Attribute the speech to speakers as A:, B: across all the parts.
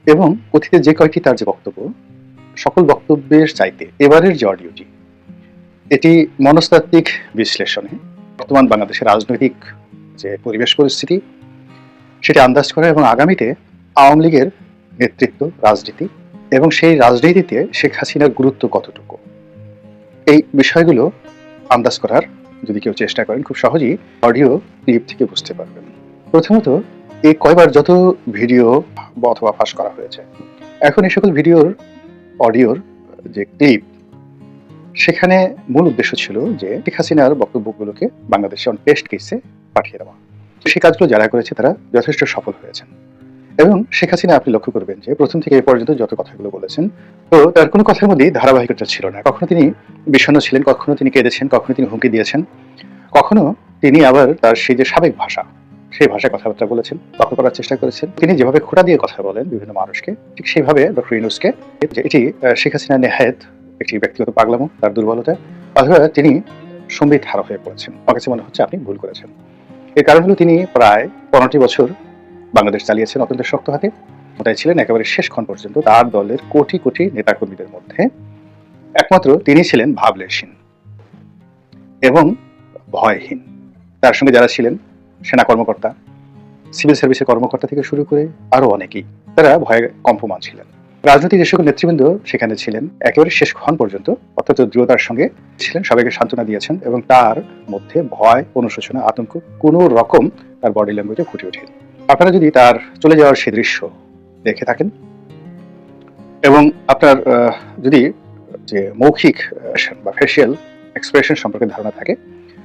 A: এবং অতীতে যে কয়েকটি তার যে বক্তব্য, সকল বক্তব্যের চাইতে এবারের যে অডিওটি, এটি মনস্তাত্ত্বিক বিশ্লেষণে বর্তমান বাংলাদেশের রাজনৈতিক যে পরিবেশ পরিস্থিতি সেটি আন্দাজ করা এবং আগামীতে আওয়ামী লীগের নেতৃত্ব, রাজনীতি এবং সেই রাজনীতিতে শেখ হাসিনার গুরুত্ব কতটুকু, এই বিষয়গুলো আন্দাজ করার যদি কেউ চেষ্টা করেন খুব সহজেই অডিও ক্লিপ থেকে বুঝতে পারবেন। প্রথমত, এই কয়বার যত ভিডিও অথবা ফাঁস করা হয়েছে, এখন এই সকল ভিডিওর অডিওর যে ক্লিপ, সেখানে মূল উদ্দেশ্য ছিল যে শেখ হাসিনার বক্তব্যগুলোকে বাংলাদেশে অন টেস্ট কেসে পাঠিয়ে দেওয়া। সেই কাজগুলো যারা করেছে তারা যথেষ্ট সফল হয়েছেন। এবং শেখ হাসিনা আপনি লক্ষ্য করবেন যে প্রথম থেকে এ পর্যন্ত যত কথাগুলো বলেছেন, তো তার কোনো কথার মধ্যেই ধারাবাহিকতা ছিল না। কখনো তিনি বিষণ্ণ ছিলেন, কখনো তিনি কেঁদেছেন, কখনো তিনি হুমকি দিয়েছেন, কখনো তিনি আবার তার সেই যে সাবেক ভাষা, সেই ভাষায় কথাবার্তা বলেছেন, দখল করার চেষ্টা করেছেন। তিনি যেভাবে খোঁটা দিয়ে কথা বলেন বিভিন্ন মানুষকে, ঠিক সেইভাবে ডক্টর ইউনূসকে, এটি শেখ হাসিনা নেহায়েত একটি ব্যক্তিগত পাগলামো, তার দুর্বলতা, অথবা তিনি সম্বিত হারা হয়ে পড়েছেন। আমার কাছে মনে হচ্ছে আপনি ভুল করেছেন। এর কারণ হলো তিনি প্রায় 15টি বছর বাংলাদেশ চালিয়েছেন অত্যন্ত শক্ত হাতে। ওটাই ছিলেন একেবারে শেষক্ষণ পর্যন্ত তার দলের কোটি কোটি নেতাকর্মীদের মধ্যে একমাত্র তিনি ছিলেন ভাবলেশহীন এবং ভয়হীন। তার সঙ্গে যারা ছিলেন সেনা কর্মকর্তা, সিভিল সার্ভিসের কর্মকর্তা থেকে শুরু করে আরো অনেকেই, তারা ভয়ে কম্পমান ছিলেন। রাজনৈতিক যে সকল নেতৃবৃন্দ সেখানে ছিলেন একেবারে শেষক্ষণ পর্যন্ত অত্যন্ত দৃঢ়তার সঙ্গে ছিলেন, সবাইকে সান্ত্বনা দিয়েছেন এবং তার মধ্যে ভয়, অনুশোচনা, আতঙ্ক কোনো রকম তার বডি ল্যাঙ্গুয়েজে ফুটে ওঠেন। আপনারা যদি তার চলে যাওয়ার সেই দৃশ্য দেখে থাকেন এবং আপনার যদি যে মৌখিক বা ফেসিয়াল এক্সপ্রেশন সম্পর্কে ধারণা থাকে,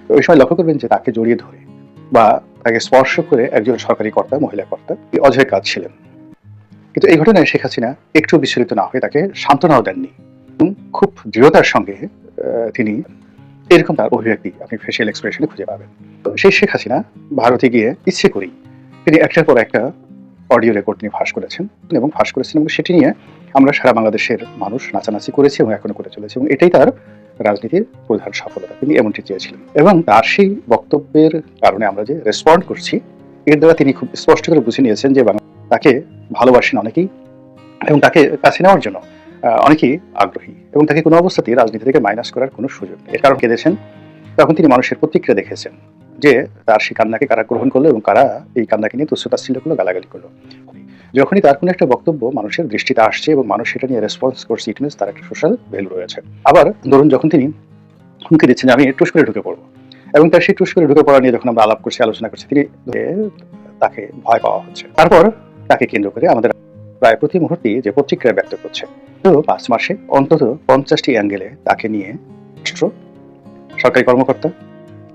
A: তো ওই সময় লক্ষ্য করবেন যে তাকে জড়িয়ে ধরে বা তাকে স্পর্শ করে একজন সরকারি কর্তা, মহিলা কর্তা অজয় কাজ ছিলেন। কিন্তু এই ঘটনায় শেখ হাসিনা একটু বিচলিত না হয়ে তাকে সান্ত্বনাও দেননি। খুব দৃঢ়তার সঙ্গে তিনি এরকম তার অভিব্যক্তি আপনি ফেসিয়াল এক্সপ্রেশনে খুঁজে পাবেন। সেই শেখ হাসিনা ভারতে গিয়ে ইচ্ছে করেই তিনি একটার পর একটা অডিও রেকর্ড নিয়ে ফাঁস করেছেন এবং ফাঁস করেছেন এবং সেটি নিয়ে আমরা সারা বাংলাদেশের মানুষ নাচানাচি করেছি এবং এখনো করে চলেছে এবং এটাই তার রাজনীতির প্রধান সফলতা। তিনি এমনটি চেয়েছিলেন এবং তার সেই বক্তব্যের কারণে আমরা যে রেসপন্ড করছি, এর দ্বারা তিনি খুব স্পষ্ট করে বুঝে নিয়েছেন যে তাকে ভালোবাসেন অনেকেই এবং তাকে কাছে নেওয়ার জন্য অনেকেই আগ্রহী এবং তাকে কোনো অবস্থাতেই রাজনীতি থেকে মাইনাস করার কোনো সুযোগ নেই। এর কারণ কেঁদেছেন, তখন তিনি মানুষের প্রতিক্রিয়া দেখেছেন যে তার সেই কান্নাকে কারা গ্রহণ করলো এবং কারা এই কান্নাকে নিয়ে তুচ্ছ-তাচ্ছিল্য করলো, গালাগালি করলো। যখনই তার কোনো একটা বক্তব্য মানুষের দৃষ্টিতে আসছে এবং মানুষ সেটা নিয়ে রেসপন্স করছে, ইট মিনস তার একটা সোশ্যাল ভ্যালু রয়েছে। আবার ধরুন যখন তিনি হুমকি দিচ্ছেন যে আমি টুস করে ঢুকে পড়বো এবং তার সেই টুস করে ঢুকে পড়া নিয়ে যখন আমরা আলাপ করছি, আলোচনা করছি, তিনি তাকে ভয় পাওয়া হচ্ছে। তারপর তাকে কেন্দ্র করে আমাদের প্রায় প্রতি মুহূর্তে যে প্রতিক্রিয়া ব্যক্ত করছে, তো 5 মাসে অন্তত 50টি অ্যাঙ্গেলে তাকে নিয়ে রাষ্ট্র, সরকারি কর্মকর্তা,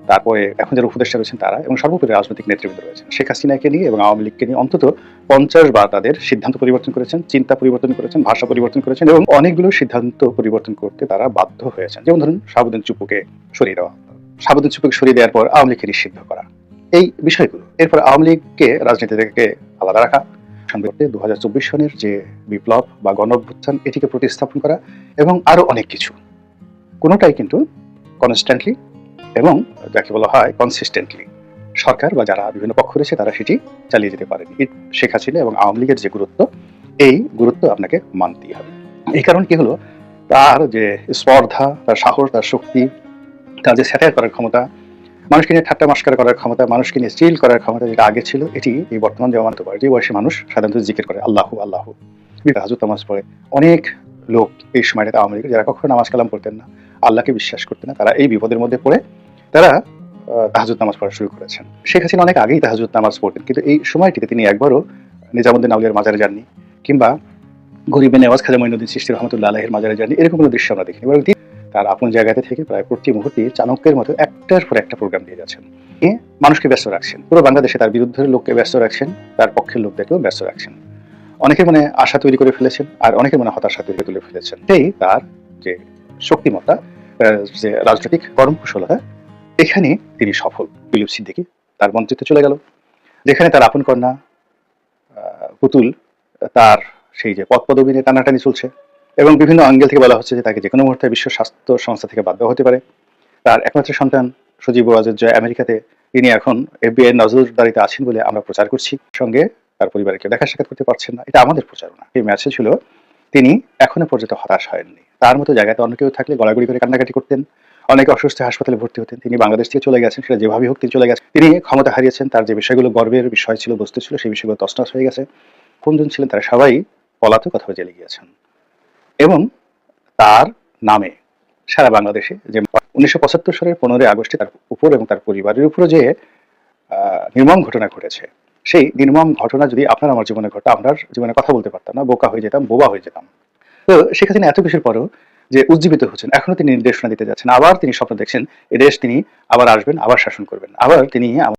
A: তারপরে এখন যারা উপদেষ্টা রয়েছেন তারা এবং সর্বোপরি রাজনৈতিক নেতৃবৃন্দ রয়েছেন শেখ হাসিনাকে নিয়ে এবং আওয়ামী লীগকে নিয়ে অন্তত 50 বার তাদের সিদ্ধান্ত পরিবর্তন করেছেন, চিন্তা পরিবর্তন করেছেন, ভাষা পরিবর্তন করেছেন এবং অনেকগুলো সিদ্ধান্ত পরিবর্তন করতে তারা বাধ্য হয়েছেন। যেমন ধরুন শাহাবুদ্দিন চুপ্পুকে সরিয়ে দেওয়া, শাহাবুদ্দিন চুপ্পুকে সরিয়ে দেওয়ার পর আওয়ামী লীগকে নিষিদ্ধ করা, এই বিষয়গুলো। এরপর আওয়ামী লীগকে রাজনীতি থেকে আলাদা রাখা, 2024 সনের যে বিপ্লব বা গণ-অভ্যুত্থান এটিকে প্রতিস্থাপন করা এবং আরো অনেক কিছু। কোনোটাই কিন্তু কনস্ট্যান্টলি এবং যাকে বলা হয় কনসিস্টেন্টলি সরকার বা যারা বিভিন্ন পক্ষ রয়েছে তারা সেটি চালিয়ে যেতে পারেনি। শেখ হাসিনা এবং আওয়ামী লীগের যে গুরুত্ব, এই গুরুত্ব আপনাকে মানতেই হবে। এই কারণ কি হলো, তার যে স্পর্ধা, তার সাহস, তার শক্তি, তার যে স্যাটায়ার করার ক্ষমতা, মানুষকে নিয়ে ঠাট্টা মশকরা করার ক্ষমতা, মানুষকে নিয়ে স্টিল করার ক্ষমতা যেটা আগে ছিল, এটি এই বর্তমান যে মানতে পারে। যে বয়সে মানুষ সাধারণত জিকির করে আল্লাহু আল্লাহু, তাহাজ্জুদ নামাজ পড়ে। অনেক লোক এই সময়টাতে আওয়ামী লীগের যারা কখনো নামাজ কালাম পড়তেন না, আল্লাহকে বিশ্বাস করতেন না, তারা এই বিপদের মধ্যে পড়ে তারা তাহাজ্জুদ নামাজ পড়া শুরু করেছেন। শেখ হাসিনা অনেক আগেই তাহাজ্জুদ নামাজ পড়তেন, কিন্তু এই সময়টিতে তিনি একবারও নিজামুদ্দিন আউলিয়ার মাজারে যাননি কিংবা গরিবে নেওয়াজ খাজা মঈনুদ্দিন চিশতি রহমতুল্লাহ আলাইহির মাজারে যাননি, এরকম কোনো দৃশ্য আমরা দেখিনি। বরং তিনি তার আপন জায়গাতে থেকে প্রায় প্রতি মুহূর্তে চাণক্যের মতো একটার পর একটা প্রোগ্রাম দিয়ে যাচ্ছেন, মানুষকে ব্যস্ত রাখছেন। পুরো বাংলাদেশে তার বিরুদ্ধের লোককে ব্যস্ত রাখছেন, তার পক্ষের লোকদেরকেও ব্যস্ত রাখছেন। অনেকের মনে আশা তৈরি করে ফেলেছেন আর অনেকের মনে হতাশা তৈরি তুলে ফেলেছেন। সেই তার যে শক্তিমত্তা, যে রাজনৈতিক কর্মকুশলতা, এখানে তিনি সফল। তুলিপ সিদ্দিকী তার মন্ত্রিত্বে চলে গেল, যেখানে তার আপন কন্যা পুতুল তার সেই যে পদ পদবি নিয়ে টানাটানি চলছে এবং বিভিন্ন অ্যাঙ্গেল থেকে বলা হচ্ছে যে তাকে যে কোনো মুহূর্তে বিশ্ব স্বাস্থ্য সংস্থা থেকে বাদ দেওয়া হতে পারে। তার একমাত্র সন্তান সজীব ওয়াজেদ জয় আমেরিকাতে, তিনি এখন FBI নজরদারিতে আছেন বলে আমরা প্রচার করছি। সঙ্গে তার পরিবারের কেউ দেখা সাক্ষাৎ করতে পারছেন না, এটা আমাদের প্রচারণা। এই মেসেজ ছিল তিনি এখনো পর্যন্ত হতাশ হয়ননি। তার মতো জায়গাতে অন্য কেউ থাকলে গড়াগড়ি করে কান্নাকাটি করতেন, অনেকে অসুস্থ হাসপাতালে ভর্তি হতেন। তিনি বাংলাদেশ থেকে চলে গেছেন, সেটা যেভাবেই হোক তিনি চলে গেছেন। তিনি ক্ষমতা হারিয়েছেন, তার যে বিষয়গুলো গর্বের বিষয় ছিল, বস্তু ছিল, সেই বিষয়গুলো তছনছ হয়ে গেছে। কোনজন ছিলেন তারা সবাই পলাতক অথবা জেলে গিয়েছেন। এবং তার নামে সারা বাংলাদেশে যে 1975 সালের 15 আগস্টে তার উপর এবং তার পরিবারের উপর যে নির্মম ঘটনা ঘটেছে, সেই নির্মম ঘটনা যদি আপনার আমার জীবনে ঘটে, আমরা জীবনে কথা বলতে পারতাম না, বোকা হয়ে যেতাম, বোবা হয়ে যেতাম। তো শেখ হাসিনা এত কিছুর পরও যে উজ্জীবিত হচ্ছেন, এখনো তিনি নির্দেশনা দিতে যাচ্ছেন, আবার তিনি স্বপ্ন দেখছেন এদেশ তিনি আবার আসবেন, আবার শাসন করবেন, আবার তিনি